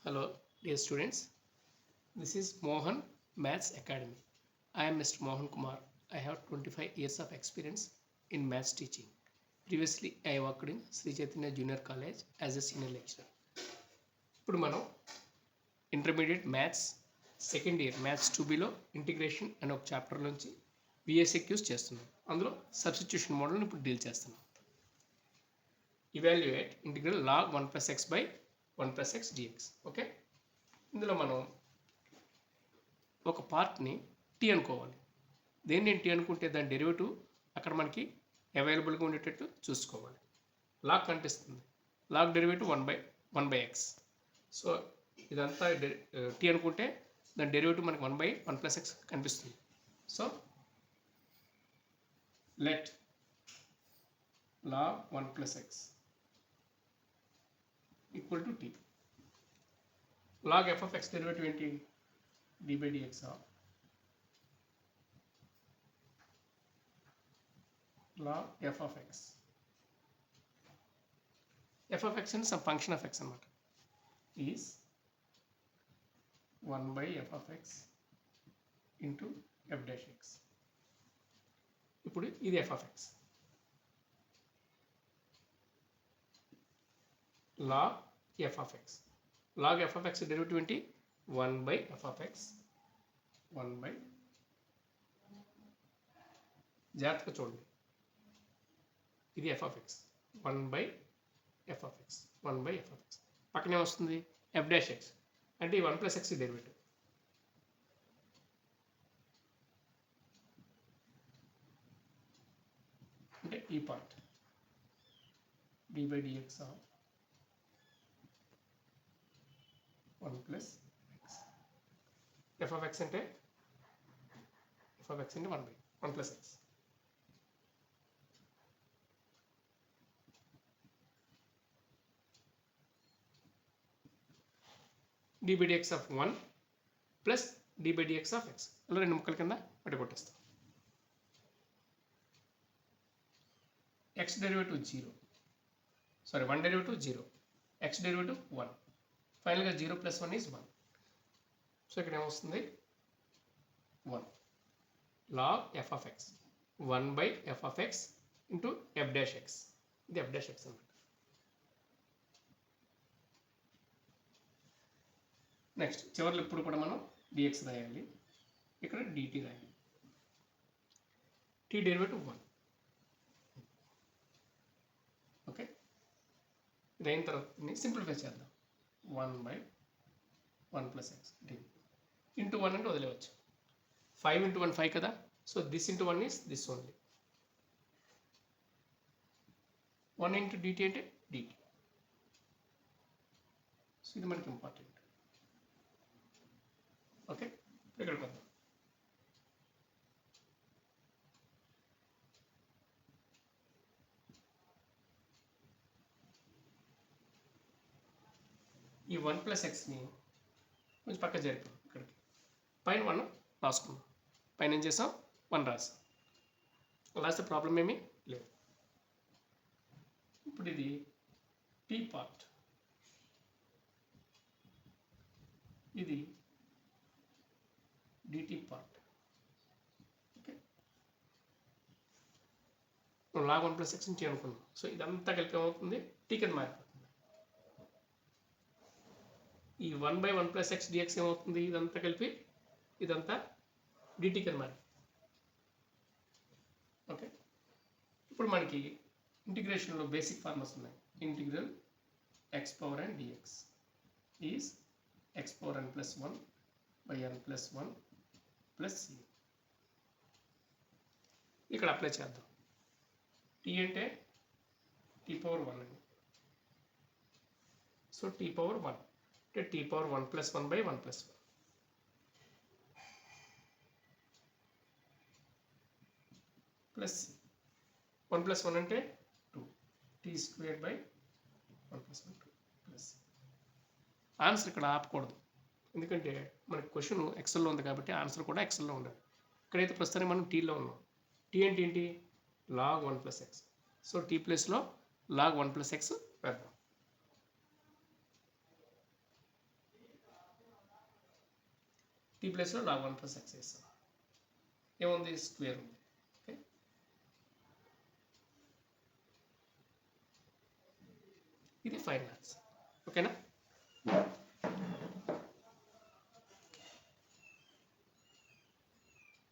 Hello, dear students. This is Mohan Maths Academy. I am Mr. Mohan Kumar. I have 25 years of experience in maths teaching. Previously, I worked in Sri Chaitanya Junior College as a senior lecturer. ఇప్పుడు మనం intermediate maths second year maths 2Bలో integration అనే ఒక chapter నుంచి VSEQs చేస్తున్నాం. అందులో substitution మోడల్ని ఇప్పుడు డీల్ చేస్తున్నాం. Evaluate integral log 1 plus x by 1 plus x dx. Okay, ఇందులో మనం ఒక పార్ట్ని టీ అనుకోవాలి. దేన్ని టీ అనుకుంటే దాని డెరివేటివ్ అక్కడ మనకి అవైలబుల్గా ఉండేటట్టు చూసుకోవాలి. లాగ్ కనిపిస్తుంది, log derivative 1 by x. So ఇదంతా టీ అనుకుంటే దాని డెరివేటివ్ మనకి 1 by 1 plus x కనిపిస్తుంది. So let log 1 plus x equal to T. log f of x derivative ఏంటి? d by dx of log f of x. f of x అంటే some function of x అన్నమాట. is 1 by f of x into f dash x. ఇప్పుడు ఇది f of x. log f of x. log f of x derivative ఏంటి? 1 by f of x. 1 by, జాగ్రత్తగా చూడండి, ఇది f of x. 1 by f of x. 1 by f of x. పక్కనే వస్తుంది f dash x అంటే ఈ 1 plus x derivative. అంటే ఈ part d by dx of 1 plus x. f of x అంటే 1 by 1 plus x. d by dx of 1 plus d by dx of x. అలా రెండు ముక్కల కింద పట్టుకొట్టేస్తాం. x derivative 0, sorry 1 derivative 0, x derivative 1. ఫైనల్గా 0 plus 1 is 1. So ఇక్కడ ఏమొస్తుంది? 1 log f of x 1 by f of x into f dash x. ఇది f dash x అన్నమాట. Next చివరిలో ఇప్పుడు కూడా మనం dx రాయాలి, ఇక్కడ dt రాయాలి. t derivative 1. ఓకే, ఇది అయిన తర్వాత సింప్లిఫై చేద్దాం. 1 by 1 plus x d into 1 అంటే వదిలేవచ్చు. 5 into 1 5 కదా, so this into 1 is this only. 1 into dt అంటే dt. సో ఇది మనకి ఇంపార్టెంట్. ఓకే, ఇక్కడికి వద్దాం. ఈ 1 plus xని కొంచెం పక్క జరిపాం. ఇక్కడికి పైన 1 రాసుకున్నాం. పైన ఏం చేసాం? 1 రాసాం. రాస్తే ప్రాబ్లం ఏమీ లేదు. ఇప్పుడు ఇది టీ పార్ట్, ఇది DT part. Okay, log 1 plus x నుంచి అనుకున్నాం. సో ఇదంతా కలిపి ఏమవుతుంది? టీ కింద మారిపోతుంది. ఈ 1 by 1 plus x dx ఏమవుతుంది? ఇదంతా కలిపి ఇదంతా dt కింద మారి. ఓకే, ఇప్పుడు మనకి ఇంటిగ్రేషన్లో బేసిక్ ఫార్ములాస్ ఉన్నాయి. Integral x power n dx is x power n plus 1 by n plus 1 plus c. ఇక్కడ అప్లై చేద్దాం. t అంటే t power 1 అండి. సో t power 1 అంటే t power 1 plus 1 by 1 plus 1 plus c. 1 plus 1 అంటే 2, t square by 1 plus 1 2 plus c. Answer ఇక్కడ ఆపకూడదు, ఎందుకంటే మనకి question ఎక్సెల్లో ఉంది కాబట్టి ఆన్సర్ కూడా ఎక్సెల్లో ఉండాలి. ఇక్కడైతే ప్రస్తుతానికి మనం టీలో ఉన్నాం. టీ అంటే ఏంటి? log 1 plus x. So T ప్లేస్లో log 1 plus x వేద్దాం. టీ ప్లేస్లో log 1 plus x వేస్తాం. ఏముంది? స్క్వేర్ ఉంది. ఓకే, ఇది ఫైనల్ ఆన్సర్. ఓకేనా?